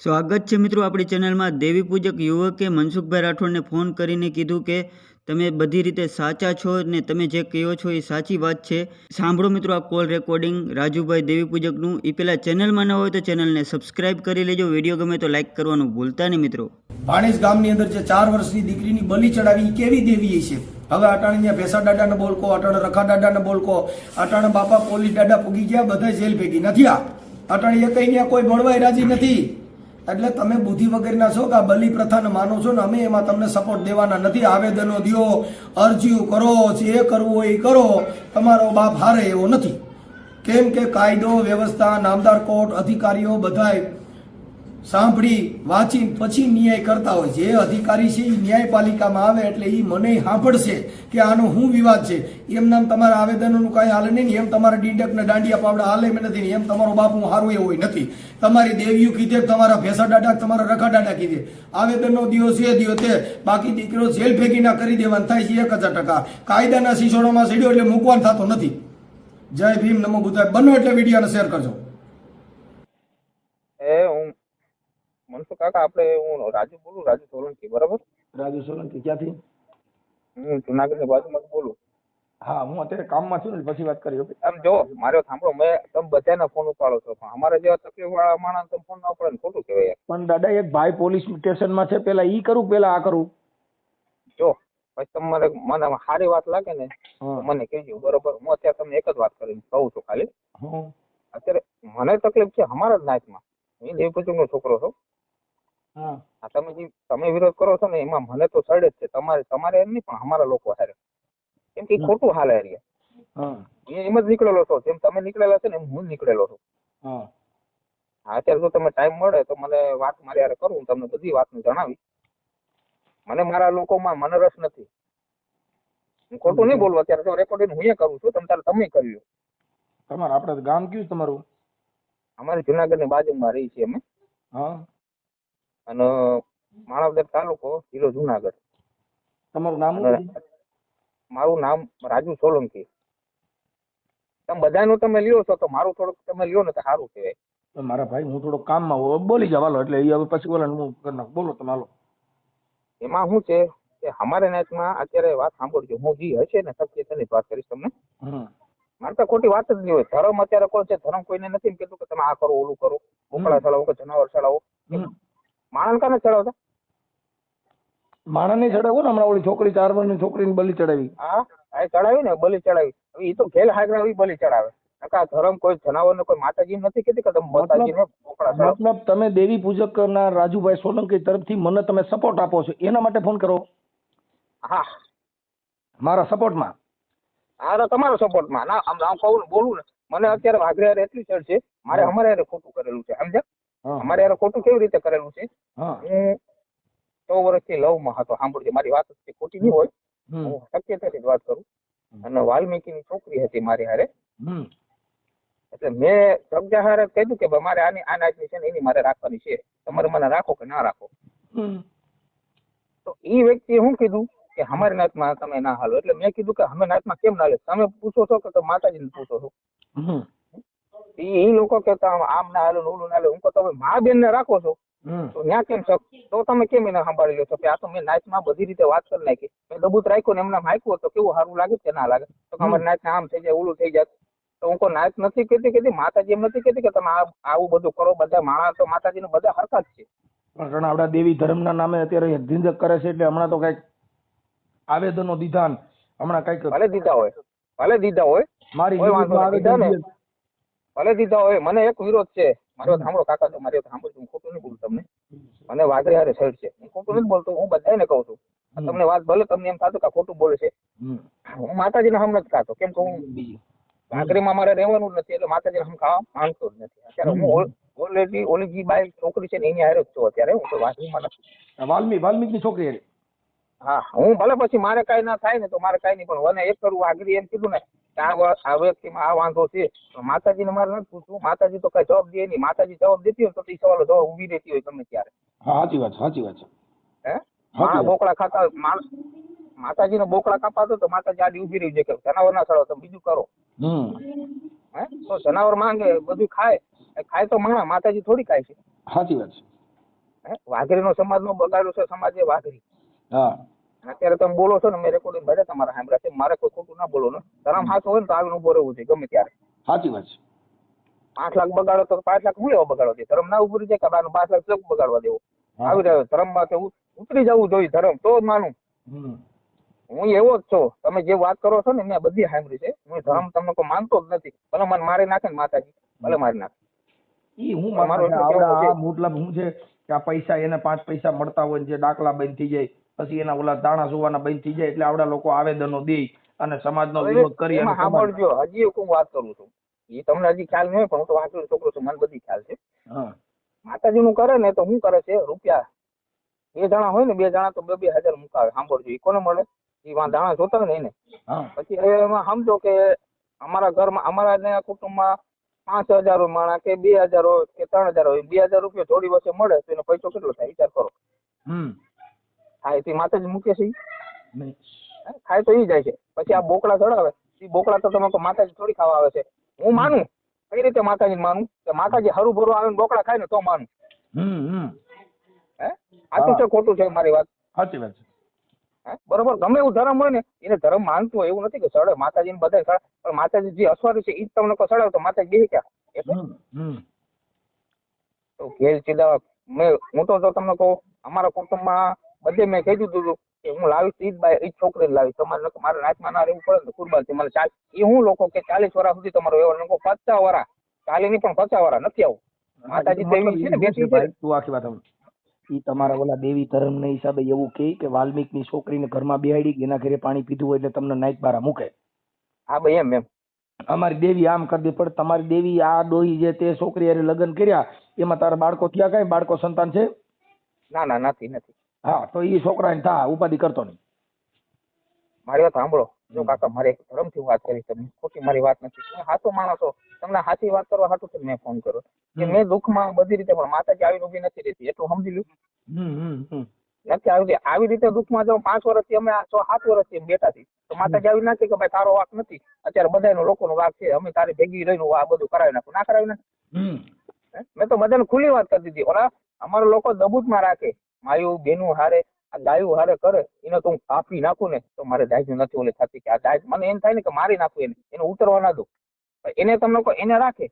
સ્વાગત છે મિત્રો આપણી ચેનલમાં। દેવી પૂજક યુવકે મનસુખભાઈ રાઠોડને ફોન કરીને કીધું કે તમે બધી રીતે સાચા છો ને તમે જે કહો છો એ સાચી વાત છે। સાંભળો મિત્રો આ કોલ રેકોર્ડિંગ રાજુભાઈ દેવી પૂજકનું। એ પહેલાં ચેનલમાં ન હોય તો ચેનલને સબસ્ક્રાઇબ કરી લેજો। વિડીયો ગમે તો લાઇક કરવાનું ભૂલતા નહીં મિત્રો। ભાણેજ ગામની અંદર જે 4 વર્ષની દીકરીની બલી ચડાવી કેવી દેવી છે। હવે અટાણે ભેસા દાદાને બોલકો, અટાણે રખા દાદાને બોલકો, અટાણે બાપા પોલીસ દાદા પૂગી ગયા, બધા જેલ ભેગી નથી। અટાણે એ કઈ કોઈ મળવાય રાજી નથી। એટલે તમે બુદ્ધિ વગરના છો કે આ બલિ પ્રથાને માનો છો ને અમે એમાં તમને સપોર્ટ દેવાના નથી। આવેદનો દો, અરજીઓ કરો, જે કરવું હોય એ કરો, તમારો બાપ હારે એવો નથી। કેમ કે કાયદો વ્યવસ્થા, નામદાર કોર્ટ, અધિકારીઓ બધાય સાંભળી વાંચી પછી ન્યાય કરતા હોય। જે અધિકારી છે એ ન્યાયપાલિકામાં આવે એટલે એ મને સાંભળશે કે આનો શું વિવાદ છે। એમ નામ તમારા આવેદનોનું કાંઈ હાલે નહીં, એમ તમારા ડીડક ને દાંડિયા પાવડા હાલે નથી, એમ તમારો બાપ હું હારું એવું હોય નથી। તમારી દેવીઓ કીધે, તમારા ભેસા દાડા, તમારા રખા દાડા કીધે આવેદનો દિયો છે દિયો તે, બાકી દીકરો જેલ ભેગી ના કરી દેવાનું થાય છે 1000%। કાયદાના શિશોડોમાં સીડ્યો એટલે મૂકવાનું થતો નથી। જય ભીમ, નમો બુદ્ધાય। બનો એટલે વિડીયોને શેર કરજો। મનસુખ કાકા, આપણે હું રાજુ બોલું, રાજુ સોલંકી, બરાબર? રાજુ સોલંકી ક્યાંથી? હું જુનાગઢની બાજુમાં બોલું। હા, હું અત્યારે કામમાં છું ને પછી વાત કરી। આમ જો મારે સાંભળો, મેં તમે બધાને ફોન ઉપાડો છો, પણ અમારે જેવા તકલીફ વાળા માણસ તમે ફોન ના ઉપાડે ને ખોટું કહેવાય। પણ દાદા એક ભાઈ પોલીસ સ્ટેશનમાં છે, પેલા ઈ કરું પેલા આ કરું? જો પછી તમારે મને સારી વાત લાગે ને મને કહેજો, બરોબર? હું અત્યારે તમને એક જ વાત કરીને કહું છું ખાલી। અત્યારે મને તકલીફ છે અમારા જ નાચમાં, હું દેવ પૂજકનો છોકરો છું। તમે વિરોધ કરો છો ને એમાં મને તો સડે જ છે। તમારે એમ નહીં, પણ અમારા લોકો હારે, કેમ કે ખોટું હાલે એમ જ નીકળેલો છો, જેમ તમે નીકળેલા છે ને એમ હું નીકળેલો છું। અત્યારે જો તમે ટાઈમ મળે તો મને વાત મારી હારે કરું, હું તમને બધી વાત જણાવી। મને મારા લોકોમાં મને રસ નથી, હું ખોટું નહીં બોલું। અત્યારે તો રેકોર્ડિંગ હું એ કરું છું, તમે કરી લો। તમારું આપણે ગામ કયું તમારું? અમારી જુનાગઢની બાજુમાં રહી છીએ અમે, અને માણાવદર તાલુકો, જિલ્લો જુનાગઢ। તમારું નામ? મારું નામ રાજુ સોલંકી। તમે બધાનું તમે લ્યો છો તો મારું થોડુંક તમે લ્યો ને તો સારું કહેવાય। મારા ભાઈ હું થોડો કામમાં હું બોલી જાવ હાલો, એટલે હવે પછી બોલે હું કરી નાખ, બોલો તમે હાલો। એમાં શું છે કે અમારે નાચમાં અત્યારે વાત સાંભળજો, હું જે હશે ને સત્યની વાત કરીશ તમને। મારે તો ખોટી વાત જ નહીં હોય। ધર્મ અત્યારે કોઈ છે, ધર્મ કોઈને નથી કીધું કે તમે આ કરો, ઓલું કરો, બોકડા ચડાવો કે જનાવર ચડાવો। માણસ કાને ચડાવતા? માણસ ને ચડાવો ને, હમણાં ઓલી છોકરી 4 વર્ષની છોકરીની બલી ચડાવી। હા, ચડાવી ને, બલી ચડાવી। હવે એ તો ઘેલ હાગરાવી બલી ચડાવે। આ ધર્મ કોઈ જનાવર ને કોઈ માતાજી નથી કહેતી કે તમે માતાજીને બોકડા ચડાવો। મતલબ તમે દેવી પૂજક ના રાજુભાઈ સોલંકી તરફથી મને તમે સપોર્ટ આપો છો, એના માટે ફોન કરો? હા, મારા સપોર્ટમાં? હા, તમારો સપોર્ટમાં ના, આમ કહું બોલું ને, મને અત્યારે વાઘરે એટલી ચડ છે, મારે અમારે યારે ખોટું કરેલું છે, સમજ્યા? અમારે યારે ખોટું કેવી રીતે કરેલું છે? હું 100 વર્ષથી લવમાં હતો, સાંભળજો મારી વાત ખોટી નહીં હોય, હું સત્યતાથી જ વાત કરું। અને વાલ્મીકીની છોકરી હતી મારી હારે, એટલે મેં સબ્જા હારે કીધું કે મારે આની આ નાચની છે ને એની મારે રાખવાની છે, તમારે મને રાખો કે ના રાખો। તો એ વ્યક્તિએ શું કીધું કે અમારી નાચમાં તમે ના હાલો। એટલે મેં કીધું કે અમે નાચમાં કેમ ના લે? તમે પૂછો છો કે માતાજીને પૂછો છો? એ લોકો કહેતા આમ ના હાલો, ઓલું ના હાલો। હું કહું તમે મા બેન ને રાખો છો તો ત્યાં કેમ શક, તો તમે કેમ એને સંભાળી લો છો? કે આ તો મેં નાચમાં બધી રીતે વાત કરી નાખી, મેં દબૂત રાખ્યું ને એમના માયકું તો કેવું સારું લાગે કે ના લાગે? તો અમારી નાચ આમ થઈ જાય, ઓલું થઈ જાય। તો હું કોઈ નાચ નથી કહેતી, માતાજી એમ નથી કહેતી કે તમે આવું બધું કરો। બધા માણસ તો માતાજીને બધા હરખા જ છે, પણ આપડા દેવી ધર્મના નામે અત્યારે ઝીંઝક કરે છે, એટલે હમણાં તો કઈક આવેદનો દીધા ને હમણાં કઈક ભલે દીધા હોય મારી ભલે દીધા હોય, મને એક વિરોધ છે મારો। સાંભળો કાકા, તમારે સાંભળજો, હું ખોટું નહીં બોલું તમને, મને વાઘરે હારે સાઈડ છે, હું ખોટું નથી બોલતો, હું બધાને કહું છું। તમને વાત ભલે તમને એમ થતું કે ખોટું બોલે છે, હું માતાજીને હમ નથી ખાતો, કેમ કે હું વાઘરીમાં મારે રહેવાનું જ નથી, એટલે માતાજીને હમ ખાવા માંગતો જ નથી। અત્યારે હું ઓલરેડી ઓલી જે બાઈ છોકરી છે ને એની હારે જ છું અત્યારે, હું તો વાઘરીમાં નથી। વાલ્મીકની છોકરી? હા, હું ભલે પછી મારે કઈ ના થાય ને તો મારે કઈ નહીં, પણ મને એક કરું વાઘરી એમ કીધું ને આ વ્યક્તિમાં આ વાંધો છે, માતાજીને મારે નથી પૂછવું। માતાજી તો કઈ જવાબ દે નહીં, માતાજી જવાબ દેતી હોય તો એ સવાલો જવાબ ઉભી રહેતી હોય ગમે ત્યારે। સાચી વાત છે। હે માણસ બોકડા ખાતા, માતાજીને બોકડા કાપાતો તો માતાજી આડી ઉભી રહી જાય કે જનાવર ના ચડો, તમે બીજું કરો। હે તો જનાવર માંગે બધું ખાય તો માતાજી થોડી ખાય છે? સાચી વાત છે। વાઘરીનો સમાજનો બગાડ્યો છે સમાજે વાઘરી. હા અને અત્યારે તમે બોલો છો ને મેં રેકોર્ડિંગ બધા તમારા સાંભળ્યા છે. મારે કોઈ ખોટું ના બોલો ને. ધર્મ સાચો હોય ને તો આવીને ઉભો રહેવું છે ગમે ત્યારે. સાચી વાત છે. 5 લાખ બગાડો તો 5 લાખ હું લેવા બગાડો છે? ધર્મ ના ઉભરી જાય કે 5 લાખ શું બગાડવા દેવો? આવી રહ્યો ધર્મમાં તો ઉતરી જવું જોઈએ ધર્મ તો જ માનું. હમ હું એવો જ છું. તમે જે વાત કરો છો ને મેં બધી સાંભળી છે. હું ધર્મ તમને કોઈ માનતો જ નથી. ભલે મને મારી નાખે ને માતાજી ભલે મારી નાખે. ઈ હું મારો માનું એટલો છું, કહેવાનો આવડા છે. આ મતલબ શું છે કે આ પૈસા એને 5 પૈસા મળતા હોય ને જે દાખલા બંધ થઈ જાય પછી એના ઓલા દાણા સુવાના બંધ થઈ જાય એટલે આવડા લોકો આવેદનો દે અને સમાજનો હવે વિરોધ કરી અને એમાં સાંભળજો હજી એક હું વાત કરું છું. એ તમને હજી ખ્યાલ નહીં હોય પણ હું તો વાંચેલો છોકરો છું મને બધી ખ્યાલ છે. હા માતાજી નું કરે ને તો શું કરે છે રૂપિયા 2 જણા હોય ને 2 જણા તો 2,000 મુકાવે. સાંભળજો એ કોને મળે? એ દાણા જોતા હોય ને એને. હા પછી હવે એમાં સમજો કે અમારા ઘરમાં અમારા કુટુંબમાં 5,000 હોય માણસ કે 2,000 હોય કે 3,000 હોય 2,000 રૂપિયા જોડી વચ્ચે મળે તો એનો પૈસો કેટલો થાય વિચાર કરો. હા એથી માતાજી મૂકે છે ઈ? નહીં. ખાય તો ઈ જાય છે. પછી આ બોકડા ચડાવે એ બોકડા તો તમે કહો માતાજી થોડી ખાવા આવે છે. હું માનું કઈ રીતે માતાજી માનું કે માતાજી હરું ભરું આવે ને બોકડા ખાય ને તો માનું. સાચું છે ખોટું છે મારી વાત? સાચી વાત છે. બરોબર. ગમે એવું ધર્મ હોય ને એને ધર્મ માનતું હોય એવું નથી કે સડે માતાજીને બધા સડે પણ માતાજી જે અસવારી છે એ જ તમને કોઈ સડાવે તો માતાજી બેસી ક્યાં એટલે તો ઘેર સીધા હું તો તમને કહું અમારા કુટુંબમાં બધે મેં કહી દીધું હતું કે હું લાવીશ ઈ જ બાય ઈ જ છોકરી લાવીશ. તમારે મારે નાચમાં ના રહેવું પડે ને કુરબાન થી મને એ હું લોકો કે 40 વર્ષ સુધી તમારો વ્યવહાર લોકો 50 વર્ષ 40 ની પણ 50 વર્ષ નથી આવું. માતાજી દેવી છે ને બેઠી છે. તું આખી વાત ઈ તમારા ઓલા દેવી ધર્મ ના હિસાબે એવું કે વાલ્મીક ની છોકરીને ઘરમાં બેહાડી એના ઘરે પાણી પીધું હોય એટલે તમને નાઈટ બારા મૂકે. હા ભાઈ એમ અમારી દેવી આમ કરી દે પણ તમારી દેવી આ ડોહી જે તે છોકરી હારે લગ્ન કર્યા એમાં તારા બાળકો થયા કઈ બાળકો સંતાન છે? ના ના નથી. હા તો ઈ છોકરાને થા ઉપાધિ કરતો નહીં. મારી વાત સાંભળો. જો કાકા મારે એક ધર્મથી વાત કરી તમે ખોટી મારી વાત નથી. તમે સાચો માણસ છો. તમને સાચી વાત કરવા હાટુ તો મેં ફોન કર્યો કે મેં દુઃખમાં બધી રીતે પણ માતાજી આવી ઉભી નથી રહેતી એટલું સમજી લ્યું. નથી આવી રીતે દુઃખમાં જો 5 વર્ષથી અમે 7 વર્ષથી બેઠા છીએ તો માતાજી આવી નથી કે ભાઈ તારો વાક નથી અત્યારે બધાનો લોકોનો વાક છે અમે તારી ભેગી રહીને આ બધું કરાવી નાખું ના કરાવી નાખું. મેં તો બધાને ખુલ્લી વાત કરી દીધી. ઓલા અમારા લોકો દબૂતમાં રાખે માયું બેનું હારે આ ગાયું હારે કરે એને તો હું કાપી નાખું ને તો મારે દાજ નથી ઓલી થતી કે આ દાજ મને એમ થાય ને કે મારી નાખું એને ઉતરવા ના દો. એને તમને કોઈ એને રાખે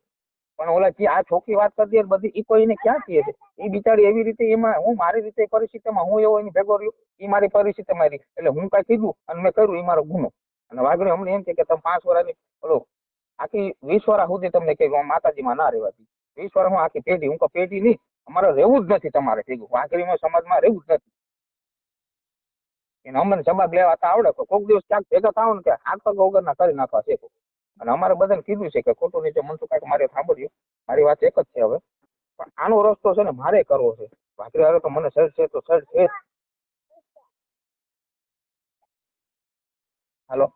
પણ ઓલા જે આ છોકરી વાત કરી દે બધી એ કોઈ એને ક્યાં કહે છે? એ બિચારી એવી રીતે એમાં હું મારી રીતે પરિસ્થિતિમાં હું એવો એની ભેગો રહ્યો એ મારી પરિસ્થિતિ મારી એટલે હું કઈ કીધું અને મેં કર્યું એ મારો ગુનો. અને વાઘરી અમને એમ કે તમે 5 વર્ષની બોલો આખી 20 વર્ષ સુધી તમને કે માતાજીમાં ના રહેવાથી 20 વર્ષ હું આખી પેઢી હું પેઢી નહીં અમારે રહેવું જ નથી તમારે ભેગું વાઘરીમાં સમાજમાં રહેવું જ નથી. એને અમને જવાબ લેવા આવડે તો કોઈક દિવસ ક્યાંક ભેગા થાવ ને કે હાથ પગ વગરના કરી નાખવા છે. અને અમારે બધાને કીધું છે કે ખોટું નીચે મનસુખ મારે સાંભળ્યું મારી વાત એક જ છે હવે પણ આનો રસ્તો છે ને મારે કરવો છે. ભાખરી હારે તો મને સર્ચ છે તો સર્ચ છે. હાલો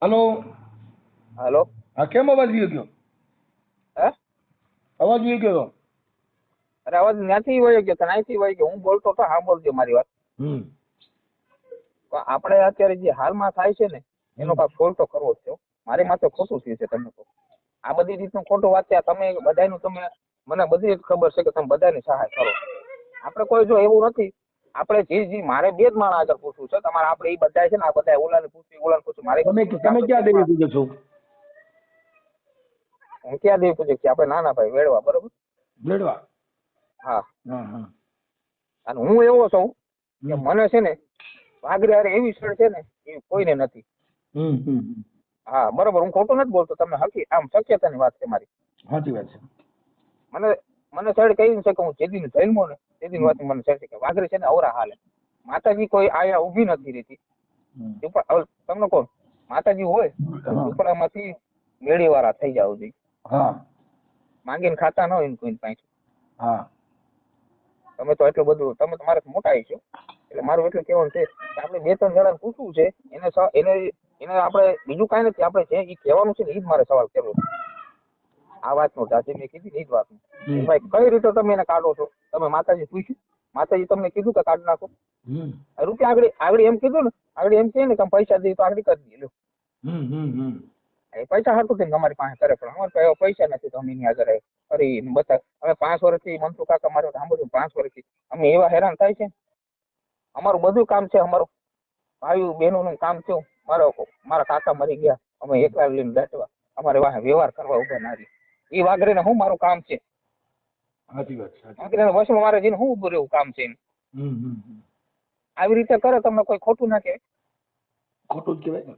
હલો હાલો હા કેમ અવાજ વયો ગયો? હે અવાજ વયો ગયો? અરે અવાજ ત્યાંથી વયો ગયો ત્યાંથી વયો ગયો. હું બોલતો તો સાંભળજો મારી વાત. આપણે અત્યારે જે હાલમાં થાય છે ને એનો કાંઈક સોલ્વ તો કરવો જ છે. મારી માથે ખોટું થયું છે તમે તો આ બધી રીતનું ખોટું વાત છે. તમે બધાનું તમે મને બધી જ ખબર છે કે તમે બધાની સહાય કરો. આપણે કોઈ જો એવું નથી આપણે જે મારે 2 જ માણસ આગળ પૂછવું છે તમારે આપણે એ બધા છે ને આ બધા ઓલાને પૂછવું મારે તમે ક્યાં દેવી પૂજો છો? હું ક્યાં દેવી પૂજક છે આપણે નાના ભાઈ વેડવા બરોબર વેડવા. હા હા અને હું એવો છું કે મને છે ને વાઘરી હારે એવી સડ છે ને એ કોઈને નથી. હા બરોબર હું ખોટું નથી બોલતો. તમને હકી આમ શક્યતાની વાત છે મારી. સાચી વાત છે. મને સડ કહી છે કે હું જેદીને જન્મો ને તેદીની વાત મને સડ છે કે વાઘરી છે ને અવરા હાલે માતાજી કોઈ આયા ઊભી નથી રહેતી. તમને કહો માતાજી હોય ઝૂંપડામાંથી મેળી વાળા થઈ જાવ જોઈએ. માંગીને ખાતા ન હોય કોઈ પાસે. તમે તો એટલું બધું તમે તો મારે મોટા છો એટલે મારું એટલું કહેવાનું છે કે આપણે 2-3 જણાને પૂછવું છે એને આપણે બીજું કાંઈ નથી આપણે જે એ કહેવાનું છે ને એ જ મારે સવાલ કરવો છે આ વાતનો આજે મેં કીધી ને એ જ વાતનું ભાઈ કઈ રીતે તમે એને કાઢો છો? તમે માતાજી પૂછ્યું માતાજી તમને કીધું કે કાઢી નાખો હમ રૂપિયા આગળ એમ કીધું ને આગળ એમ કહે ને કે અમે પૈસા દઈએ તો આગળ કરી દઈએ લ્યો. એ પૈસા હાટું થઈને અમારી પાસે કરે પણ અમારે પાસે એવા પૈસા નથી તો અમે એની આગળ કરી બતાવ. અમે 5 વર્ષથી મનસુખ કાકા મારે સાંભળ્યું 5 વર્ષથી અમે એવા હેરાન થાય છે. અમારું બધું કામ છે, અમારું ભાઈઓ બહેનોનું કામ છે. મારા કાકા મરી ગયા, અમે એકલા લઈને બેઠવા, અમારે વાહ વ્યવહાર કરવા ઉભા ના રહી. એ વાઘરે હું મારું કામ છે, સાચી વાત છે. વાઘરે વશમાં મારે જઈને હું ઉભું રહેવું કામ છે. આવી રીતે કરે તમને કોઈ ખોટું ના કહે? ખોટું જ કહેવાય ને.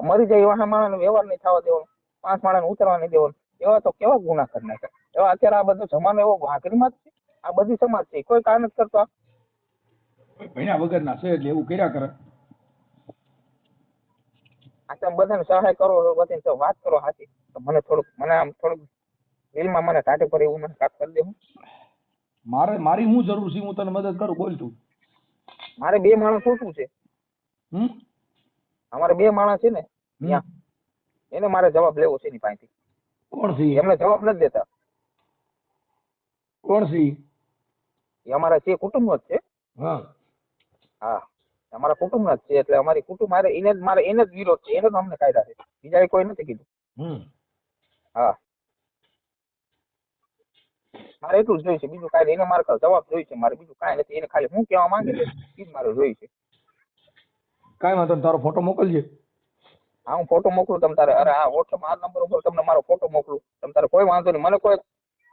મરી જાય એવા માણસ વ્યવહાર નહીં થવા દેવાનો, 5 માણસ ઉતરવા નહીં દેવાનો. એવા તો કેવા ગુના કરી નાખે એવા. અત્યારે આ બધો જમાનો એવો વાઘરીમાં જ છે, આ બધી સમાજ છે, કોઈ કામ નથી કરતો. ભણ્યા વગરના છે એટલે એવું કર્યા કરે. આ તમે બધાને સહાય કરો, બધાને વાત કરો સાચી, તો મને આમ થોડુંક દિલમાં મને કાઢે પડે એવું મને કાક કરી દેવું. મારી શું જરૂર છે? હું તને મદદ કરું, બોલ તું. મારે 2 માણસ ખોટું છે. અમારે 2 માણસ છે ને ત્યાં, એને મારે જવાબ લેવો છે એની પાસેથી. કોણ છે? એમને જવાબ નથી દેતા. કોણ છે? એ અમારા છે કુટુંબ જ છે. હા, અમારા કુટુંબ જ છે. એટલે અમારી કુટુંબ મારે એને જ વિરોધ છે, એને જ અમને કાયદા છે, બીજા કોઈ નથી કીધું. હા, મારે એટલું જ જોઈ છે, બીજું કાંઈ એને મારે જવાબ જોઈ છે. મારે બીજું કાંઈ નથી. એને ખાલી હું કહેવા માંગે છે એ જ મારે જોઈ છે. કાંઈ વાંધો નહીં, તારો ફોટો મોકલજે. હા, હું ફોટો મોકલું તમ તારે. અરે આ વોટ્સઅપ આ નંબર ઉપર તમને મારો ફોટો મોકલું તમ તારે. કોઈ વાંધો નહીં, મને કોઈ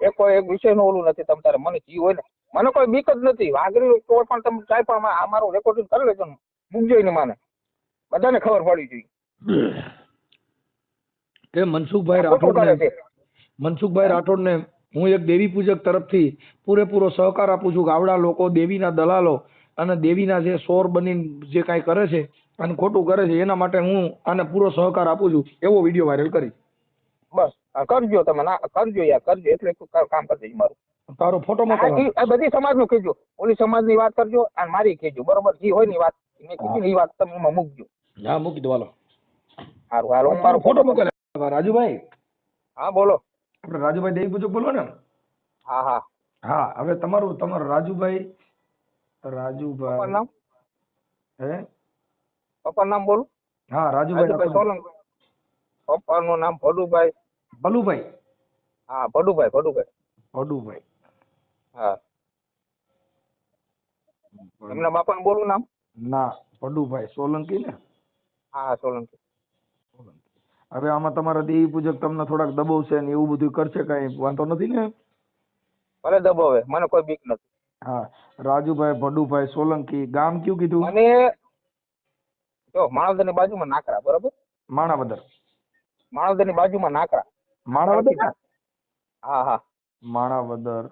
એક વિષય નું ઓલું નથી તમ તારે. મને જી હોય ને, મને કોઈ બીક જ નથી. વાઘરી કોઈ પણ તમે કાંઈ પણ આ મારું રેકોર્ડિંગ કરી લેજો ને, મૂકજો ને, મને બધાને ખબર પડી જોઈએ કે મનસુખભાઈ રાઠોડને હું એક દેવી પૂજક તરફથી પૂરેપૂરો સહકાર આપું છું કે આવડા લોકો દેવીના દલાલો અને દેવીના જે સોર બનીને જે કાંઈ કરે છે અને ખોટું કરે છે એના માટે હું આને પૂરો સહકાર આપું છું, એવો વિડીયો વાયરલ કરી. બસ કરજો તમે, ના કરજો યાર, કરજો. એટલે કામ કરી દેજો મારું. તારો ફોટો મોકલો. આ બધી સમાજ નું કહેજો, ઓલી સમાજ ની વાત કરજો અને મારી કહેજો, બરોબર? જે હોય ની વાત મેં કીધી ને એ વાત તમે એમાં મૂકજો. હા, મૂકી દો. હાલો, સારું હાલો, હું મારો ફોટો મોકલે. રાજુભાઈ. હા બોલો. આપણે રાજુભાઈ દેવી પૂજક બોલો ને? હા હા હા, હવે તમારું રાજુભાઈ પપ્પાનું નામ? હે? પપ્પાનું નામ બોલું? હા, રાજુભાઈ સોલંકી. પપ્પાનું નામ ભડુભાઈ. ભલુભાઈ? હા, ભડુભાઈ. હા, એમના બાપાનું બોલું નામ? ના, ભડુભાઈ સોલંકી ને? હા, સોલંકી. હવે આમાં તમારા દેવી પૂજક તમને થોડાક દબાવશે ને એવું બધું કરશે, કઈ વાંધો નથી ને? ભલે દબાવે, મને કોઈ બીક નથી. હા, રાજુભાઈ ભડુભાઈ સોલંકી. ગામ કયું કીધું? અને જો માણાવદર ની બાજુમાં નાકરા, બરોબર? માણાવદર. માણાવદર ની બાજુમાં નાકરા. માણાવદર? હા હા, માણાવદર.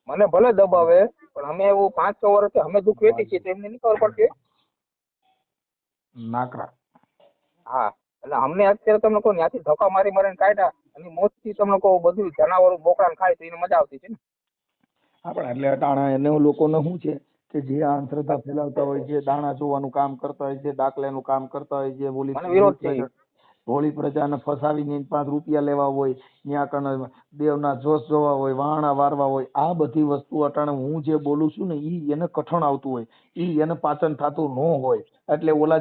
મને ભલે દબાવે પણ અમે એવું 5-6 વર્ષથી અમે દુઃખ વેઠી છીએ તો એમને નહીં ખબર પડતી? નાકરા. હા, એટલે અમને અત્યારે તમને કહું ત્યાંથી ધક્કા મારી મારીને કાઢ્યા અને મોત થી તમને કહું બધું જનાવરો બોકડા ખાય તો એને મજા આવતી છે ને. હા, પણ એટલે અટાણા એને લોકોને શું છે કે જે આ અંધશ્રદ્ધા ફેલાવતા હોય, જે દાણા ચોવાનું કામ કરતા હોય, જે દાખલાનું કામ કરતા હોય, જે મને વિરોધ છે. ભોળી પ્રજાને ફસાવીને 5 રૂપિયા લેવા હોય, ત્યાં કણ દેવના જોશ જોવા હોય, વાહણા વારવા હોય, આ બધી વસ્તુ અટાણે હું જે બોલું છું ને ઈ એને કઠણ આવતું હોય, ઈ એને પાચન થતું ન હોય. એટલે ઓલા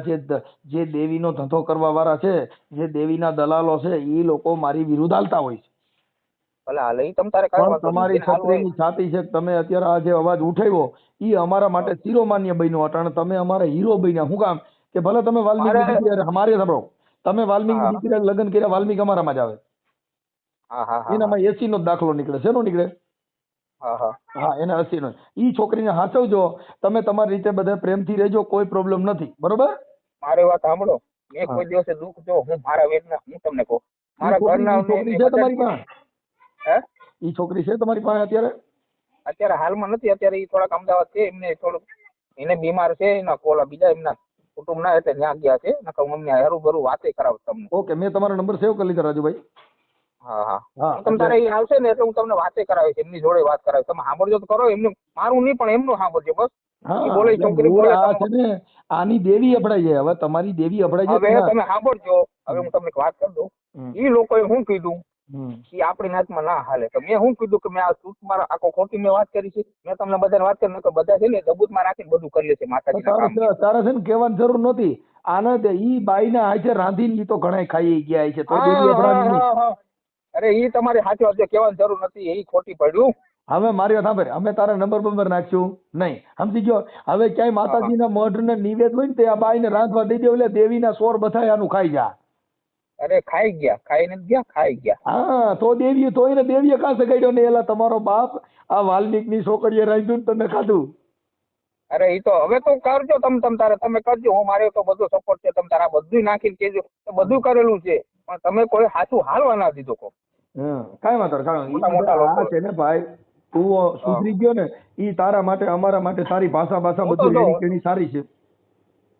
જે દેવીનો ધંધો કરવા વાળા છે, જે દેવીના દલાલો છે, ઈ લોકો મારી વિરુદ્ધ હાલતા હોય છે. ભલે હાલે, ઈ તમ તારે પણ તમારી છત્રીની છાતી છે, તમે અત્યારે આ જે અવાજ ઉઠાવ્યો ઈ અમારા માટે શિરોમાન્ય બન્યો. અટાણે તમે અમારા હીરો બન્યા. શું કામ કે ભલે તમે વાલ્મીકી દીકરી અમારે સાંભળો, તમે વાલ્મીકી દીકરી લગ્ન કર્યા, વાલ્મીકી અમારામાં જ આવે. એનામાં 80 નો દાખલો નીકળે. શેનો નીકળે? હા, એને 80 નો. ઈ છોકરીને હાચવજો તમે, તમારી રીતે બધા પ્રેમથી રહેજો, કોઈ પ્રોબ્લેમ નથી, બરોબર? મારી વાત સાંભળો, મેં કોઈ દિવસે દુઃખ જો હું મારા વેદના હું તમને કહું, મારા ઘરના છોકરી છે તમારી પાસે? હે? ઈ છોકરી છે તમારી પાસે અત્યારે? અત્યારે હાલમાં નથી. અત્યારે ઈ થોડાક અમદાવાદ છે, એમને થોડુંક એને બીમાર છે, એના કોલા બીજા એમના કુટુંબ ના એટલે ત્યાં ગયા છે. નકર હું અમને હરું ભરું વાતે કરાવ તમને. ઓકે, મેં તમારો નંબર સેવ કરી લીધો રાજુભાઈ. હા હા, તમ તારે ઈ આવશે ને એટલે હું તમને વાતે કરાવીશ, એમની જોડે વાત કરાવીશ. તમે સાંભળજો તો કરો, એમનું મારું નહીં પણ એમનું સાંભળજો બસ. બોલે છોકરી બોલે આની દેવી અપડાઈ જાય. હવે તમારી દેવી અપડાઈ જાય. હવે તમે સાંભળજો, હવે હું તમને વાત કરી દઉં. ઈ લોકોએ શું કીધું એ આપણી નાતમાં ના હાલે. તો મેં શું કીધું કે મેં આ સૂટમાં આખો ખોટી મેં વાત કરી છે. મેં તમને બધાને વાત કરી નકર બધા છે ને દબૂતમાં રાખીને બધું કરી લે છે માતાજીના કામ. તારે છે ને કહેવાની જરૂર નહોતી. આનંદ ઈ બાઈના હાથે રાંધીને ઈ તો ઘણા ખાઈ ગયા છે. તો દેવી અભરાણી નહીં. અરે ઈ તમારી સાચી વાત છે, કહેવાની જરૂર નથી, એ ખોટી પડ્યું. હવે મારી વાત સાંભળ, અમે તારા નંબર નાખશું નહીં, સમજી ગયો. હવે ક્યાંય માતાજીના મઢ ને નિવેદ હોય ને તે આ બાઈને રાંધવા દઈ દે, એટલે દેવીના સોર બધાય આનું ખાઈ જા. અરે ખાઈ ગયા, ખાઈને ગયા, ખાઈ ગયા. હા, તો દેવીએ તોય ને દેવીએ કાં સગાડ્યો ને એલા તમારો બાપ આ વાલ્મીકની છોકરીએ રાંધ્યું ને તમે ખાધું. અરે ઈ તો હવે તો કરજો તમે કરજો, હું મારે તો બધો સપોર્ટ છે. તમે તારા બધું નાખીને કેજો, બધું કરેલું છે, પણ તમે કોઈ સાચું હાલવા ના દીધો કો. કાંઈ વાંધો મોટા છે ને ભાઈ, તું સુધરી ગયો ને, ઈ તારા માટે અમારા માટે સારી ભાષા બધું એની સારી છે.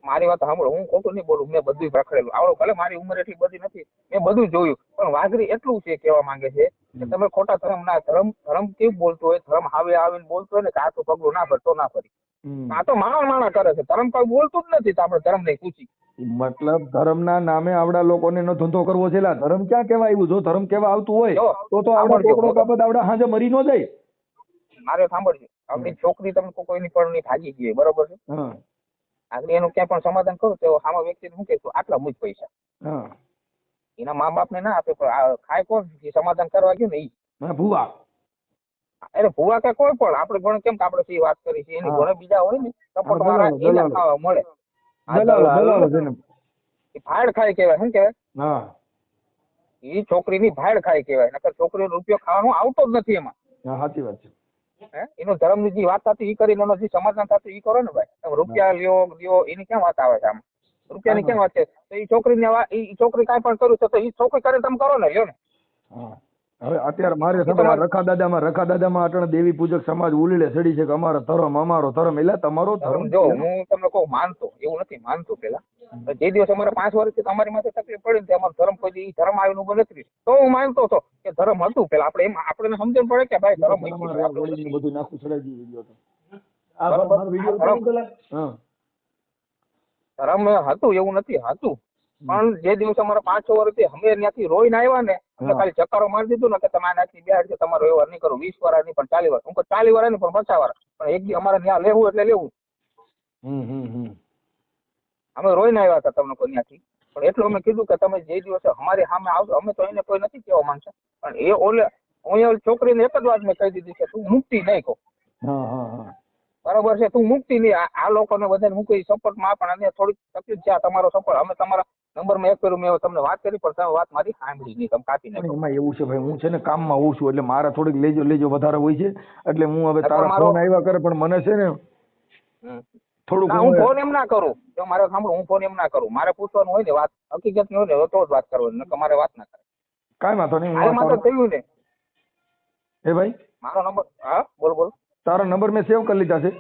મારી વાત સાંભળો, હું ખોટું નહીં બોલું, મેં બધું રખડેલું આવડો, ભલે મારી ઉંમર એટલી બધી નથી, મેં બધું જોયું, પણ વાઘરી એટલું છે કહેવા માંગે છે કે તમે ખોટા ધર્મ ના ધર્મ કેવું બોલતો હોય, ધર્મ આવીને બોલતો હોય ને કે આ તો પગલું ના ભરતો ના ફરી, આ તો માણા કરે છે, ધર્મ કોઈ બોલતું જ નથી. તો આપણે ધર્મ નહીં પૂછી, મતલબ ધર્મના નામે આવડા લોકોને નો ધંધો કરવો છે. ધર્મ ક્યાં કેવા આવ્યું? જો ધર્મ કેવા આવતું હોય તો આવડા ટોકડો બાબત આવડા હાજે મરી નો જાય. મારે સાંભળજો, આપણી છોકરી તમે કોઈની પણ ની ભાગી ગઈ, બરોબર છે, આગળ એનું ક્યાં પણ સમાધાન કરો તો સામે વ્યક્તિને શું કહેતું આટલા મુજ પૈસા એના મા બાપ ને ના આપે, પણ ખાય કોણ સમાધાન કરવા ગયું ને ઈ ભૂવા. અરે ભૂવા કે કોઈ પણ આપણે ઘણું કેમ કે આપણે સી વાત કરી છે એની ઘણા બીજા હોય ને સપોર્ટ વાળા એને ખાવા મળે. ભાડ ખાય કેવાય, શું કેવાય? ઈ છોકરીની ભાડ ખાય કેવાય, નકર છોકરીનો રૂપિયો ખાવાનો આવતો જ નથી એમાં. સાચી વાત છે. એનો ધર્મ ની જે વાત થતી એ કરીને એનો જે સમાધાન થતું એ કરો ને ભાઈ. તમે રૂપિયા લ્યો એની ક્યાં વાત આવે છે? આમ રૂપિયાની ક્યાં વાત છે? તો એ છોકરી કાંઈ પણ કર્યું છે તો એ છોકરી કરીને તમે કરો ને, લ્યો ને. હવે અત્યારે મારે રખા દાદામાં અટણ દેવી પૂજક સમાજ ઉલીડે ચડી છે કે અમારો ધર્મ એટલે તમારો ધર્મ. જો હું તમને કહું, માનતો એવું નથી, માનતો પેલા જે દિવસ અમારે 5 વર્ષથી તમારી માથે તકલીફ પડી ને અમારો ધર્મ કોઈ ધર્મ આવીને ઉભો નથી, તો હું માનતો હતો કે ધર્મ હતું પેલા. આપણે એમ આપણે સમજણ પડે કે ભાઈ ધર્મ બધું નાખું ચડાવી ધર્મ હતું એવું નથી હતું, પણ જે દિવસે અમારા 5-6 વર્ષથી અમે ત્યાંથી રોઈને આવ્યા ને, અમે ખાલી ચક્કરો મારી દીધું ને કે તમે આનાથી બેહાડ છે, તમારો વ્યવહાર નહીં કરો, 20 વર્ષ નહીં પણ 40 વર્ષ, હું 40 વર્ષ નહીં પણ 50 વર્ષ, પણ એક દી અમારે ત્યાં લેવું એટલે લેવું. અમે રોઈને આવ્યા હતા તમને કોઈ ત્યાંથી, પણ એટલું અમે કીધું કે તમે જે દિવસે અમારી સામે આવશો, અમે તો એને કોઈ નથી કહેવા માંગતા, પણ એ હું છોકરીને એક જ વાત મેં કહી દીધી કે તું મુક્તિ નહીં કહો, બરોબર છે, તું મુક્તિ નહીં. આ લોકોને બધાને હું કઈ સપોર્ટમાં પણ અને થોડીક તકલીફ છે, તમારો સપોર્ટ અમે તમારા નંબર મેં એક કર્યું, મેં તમને વાત કરી પણ તમે વાત મારી સાંભળી નહીં, તમે કાપી નાખો. એમાં એવું છે ભાઈ, હું છે ને કામમાં હોઉં છું એટલે મારા થોડીક લેજો વધારે હોય છે, એટલે હું હવે તારા ફોન આવ્યા કરે, પણ મને છે ને થોડુંક હું ફોન એમ ના કરું, જો મારે સાંભળો, હું ફોન એમ ના કરું, મારે પૂછવાનું હોય ને વાત હકીકત ની હોય ને તો જ વાત કરવાની, નકર મારે વાત ના કરે. કાંઈ વાંધો નહીં. હાલમાં તો થયું ને એ ભાઈ મારો નંબર. હા બોલ. તારો નંબર મેં સેવ કરી લીધા છે.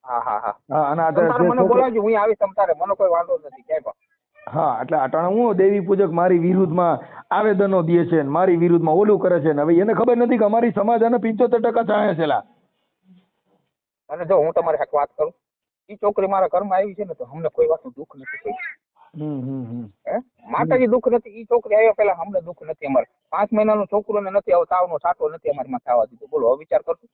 હા અને મને બોલાવજો, હું આવીશ તમારે, મને કોઈ વાંધો નથી ક્યાંય પણ. હા, એટલે અટાણે હું દેવી પૂજક મારી વિરુદ્ધમાં આવેદનો દે છે, મારી વિરુદ્ધમાં ઓલું કરે છે, ને હવે એને ખબર નથી કે અમારી સમાજ અને 75% ચાહે છે. અને જો હું તમારી સાથે વાત કરું, ઈ છોકરી મારા ઘરમાં આવી છે ને તો અમને કોઈ વાતનું દુઃખ નથી કોઈ. માતાજી દુઃખ નથી, ઈ છોકરી આવ્યા પેલા અમને દુઃખ નથી. અમારે 5 મહિનાનું છોકરું ને નથી, આવો તાવનો સાટો નથી અમારી માં થવા દીધું. બોલો હવે વિચાર કરશું.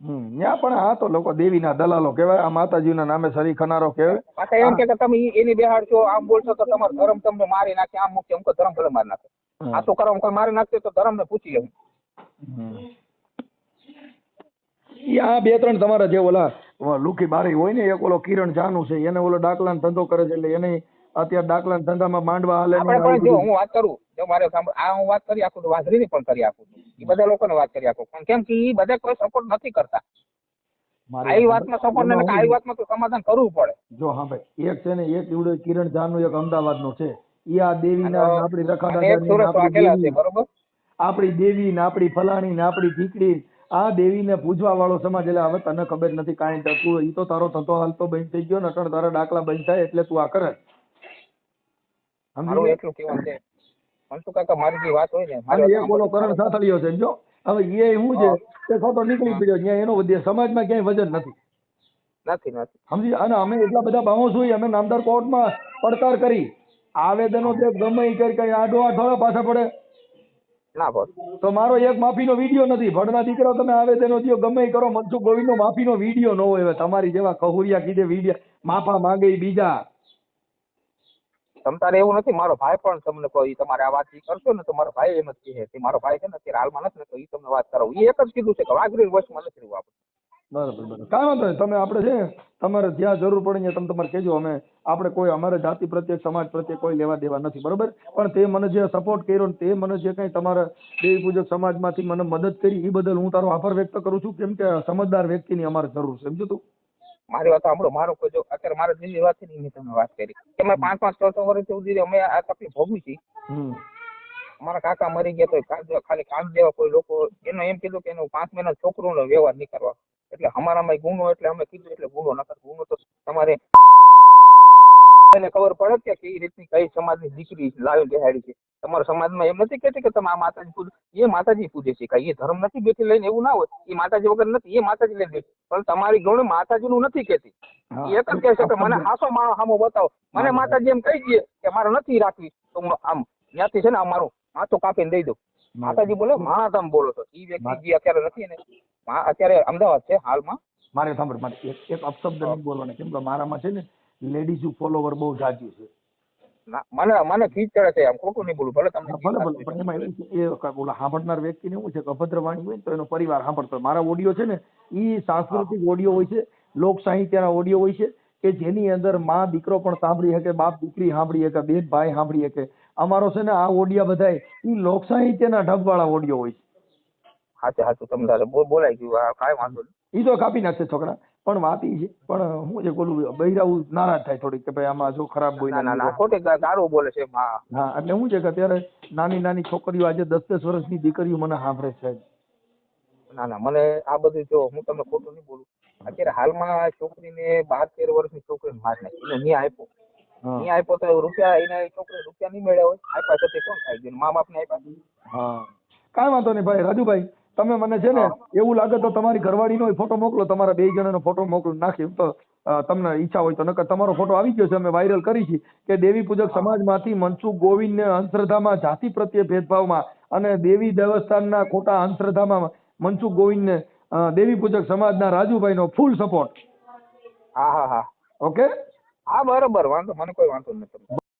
ત્યાં પણ હા તો લોકો દેવીના દલાલો કહેવાય, આ માતાજીના નામે સરી ખનારો કહેવાય. પાછા એમ કે તમે એની બેહાડશો, આમ બોલશો તો તમારો ધર્મ તમને મારી નાખે, આમ મૂકે, અમુક ધર્મ ભલે મારી નાખે. આ તો કરમ કોઈ મારી નાખશે તો ધર્મ ને પૂછી લેવું. આ 2-3 તમારા જે ઓલા લુખી બારી હોય ને, એક ઓલો કિરણ જાનુ છે, એને ઓલો ડાકલાનો ધંધો કરે છે, એટલે એને અત્યારે ડાકલાના ધંધામાં માંડવા હાલે. જો હું વાત કરું, જો મારે આ હું વાત કરી આખું વાઘરીની પણ કરી આખું, એ બધા લોકોને વાત કરી આખું, પણ કેમ કે એ બધા કોઈ સપોર્ટ નથી કરતા. આવી વાતમાં સપોર્ટ ને આવી વાતમાં તો સમાધાન કરવું પડે. જો હા ભાઈ, એક છે ને એક એવડો કિરણ જાનુ, એક અમદાવાદનો છે, એ આ દેવીના આપણી રખાદાદાની આપણી દેવી ને આપણી ફલાણી ને આપણી દીકરી, આ દેવીને પૂજવા વાળો સમાજ. એટલે હવે તને ખબર નથી કાંઈ થતું, ઈ તો તારો ધંધો હાલતો બંધ થઈ ગયો ને, અટણ તારા ડાકલા બંધ થાય એટલે તું આ કરે. મારું એટલું કહેવાનું છે, મનસુખ કાકા મારી જે વાત હોય ને, એક બોલો કરણ સાથળિયો છે જો, હવે એ શું છે તે ખોટો નીકળી પડ્યો, ત્યાં એનો વધે સમાજમાં ક્યાંય વજન નથી. સમજી, અને અમે એટલા બધા બાઉન્સ હોય, અમે નામદાર કોર્ટમાં પડતાર કરી, આવેદનો તે ગમે એ કરી આડો આઠવાળા પાછા પડે. ના બોસ તો મારો એક માફીનો વિડીયો નથી. ભણના દીકરા તમે આવેદનો દો ગમે ઈ કરો, મનસુખ ગોવિંદનો માફીનો વિડીયો ન હોય. હવે તમારી જેવા કહુરિયા કીધે વિડીયો માફા માંગે ઈ બીજા. તમ તારે એવું નથી. મારો ભાઈ પણ તમને કોઈ તમારે આ વાત કરશો ને તો મારો ભાઈ એમ જ કહે કે મારો ભાઈ છે ને અત્યારે હાલમાં નથી ને તો એ તમને વાત કરો. એ એક જ કીધું છે કે વાઘરી વશમાં નથી રહેવું આપણે. બરાબર. કાંઈ વાંધો નહીં. તમે આપણે છે ને તમારે જ્યાં જરૂર પડે ત્યાં તમે તમારે કહેજો. આપણે કોઈ અમારે જાતિ પ્રત્યે સમાજ પ્રત્યે કોઈ લેવા દેવા નથી, બરોબર. પણ તે મને જે સપોર્ટ કર્યો ને તે મને જે કંઈ તમારા દેવી પૂજક સમાજમાંથી મને મદદ કરી એ બદલ હું તારો આભાર વ્યક્ત કરું છું. કેમ કે સમજદાર વ્યક્તિની અમારે જરૂર છે, સમજો તું. મારી વાત સાંભળો. મારો કોઈ જો અત્યારે મારા દિલ્હી વાત છે ને મેં તમને વાત કરી કે મેં 5-5 6 વર્ષ સુધી અમે આ તકલીફ ભોગવી છે. અમારા કાકા મરી ગયા તો ખાલી કામ દેવા કોઈ લોકો એનો એમ કીધું કે એનું 5 મહિના છોકરોનો વ્યવહાર નહીં કરવા. એટલે અમારામાં ગુનો એટલે અમે કીધું એટલે ગુનો ન કર. ગુનો તો તમારે એને ખબર પડે કે કઈ રીતની કઈ સમાજની દીકરી લાવી બેહાડી છે. તમારા સમાજમાં એમ નથી કહેતી કે તમે આ માતાજી પૂજ એ માતાજી પૂજે છે. કઈ એ ધર્મ નથી બેઠી લઈને એવું ના હોય. એ માતાજી વગર નથી, એ માતાજી લઈને બેઠી. પણ તમારી ગૌણ માતાજીનું નથી કહેતી. એ એક જ કહે છે કે મને હાસો માણો સામો બતાવો. મને માતાજી એમ કહી દે કે મારે નથી રાખવી તો હું આમ ત્યાંથી છે ને અમારું માથું કાપીને દઈ દઉં. માતાજી બોલે માણા તમે બોલો છો. એ વ્યક્તિ જે અત્યારે નથી ને અત્યારે અમદાવાદ છે હાલમાં. મારે સાંભળ, મારે એક અપશબ્દ નહીં બોલવાનો. કેમ કે મારામાં છે ને લેડીઝ ફોલોવર બહુ જાજુ છે. મને ખીચ ચડે છે. આમ ખોટું નહીં બોલું. ભલે તમને ભલે પણ એમાં એવું છે એ ઓલા સાંભળનાર વ્યક્તિને એવું છે કે અભદ્ર વાણી હોય ને તો એનો પરિવાર સાંભળતો. મારા ઓડિયો છે ને એ સાંસ્કૃતિક ઓડિયો હોય છે, લોક સાહિત્યના ઓડિયો હોય છે કે જેની અંદર માં દીકરો પણ સાંભળી શકે, બાપ દીકરી સાંભળી શકે, બેન ભાઈ સાંભળી શકે. અમારો છે ને આ ઓડિયા બધાય એ લોક સાહિત્યના ઢબવાળા ઓડિયો હોય છે. સાચું તમને બોલાઈ ગયું. કાંઈ વાંધો નહીં. એ તો કાપી નાખશે છોકરા. પણ વાત એ છે પણ હું જે બોલું બૈરાવું નારાજ થાય થોડીક કે ભાઈ આમાં જો ખરાબ બોલ્યા. ના ખોટી ગાળો બોલે છે. હા એટલે શું છે કે અત્યારે નાની નાની છોકરીઓ આજે 10-10 વર્ષની દીકરીઓ મને સાંભળે છે. ના મને આ બધું જો હું તમને ખોટું નહીં બોલું. અત્યારે હાલમાં છોકરીને 12-13 વર્ષની છોકરીને માર નાખી એને ન્યાય આપ્યો. ન્યાય આપ્યો તો રૂપિયા એને છોકરી રૂપિયા નહીં મળ્યા હોય. આપ્યા તો કોણ ખાઈ ગયું? મા બાપને આપ્યા. હા કાંઈ વાંધો નહીં ભાઈ. રાજુભાઈ તમે મને છે ને એવું લાગે તો તમારી ઘરવાળીનો ફોટો મોકલો, તમારા 2 જણાનો ફોટો મોકલો નાખી તો તમને ઈચ્છા હોય તો. નકર તમારો ફોટો આવી ગયો છે, અમે વાયરલ કરી છે કે દેવી પૂજક સમાજમાંથી મનસુખ ગોવિંદને અંધશ્રદ્ધામાં, જાતિ પ્રત્યે ભેદભાવમાં અને દેવી દેવસ્થાનના ખોટા અંધશ્રદ્ધામાં મનસુખ ગોવિંદને દેવી પૂજક સમાજના રાજુભાઈનો ફૂલ સપોર્ટ. હા ઓકે. હા બરોબર. વાંધો મને કોઈ વાંધો નથી.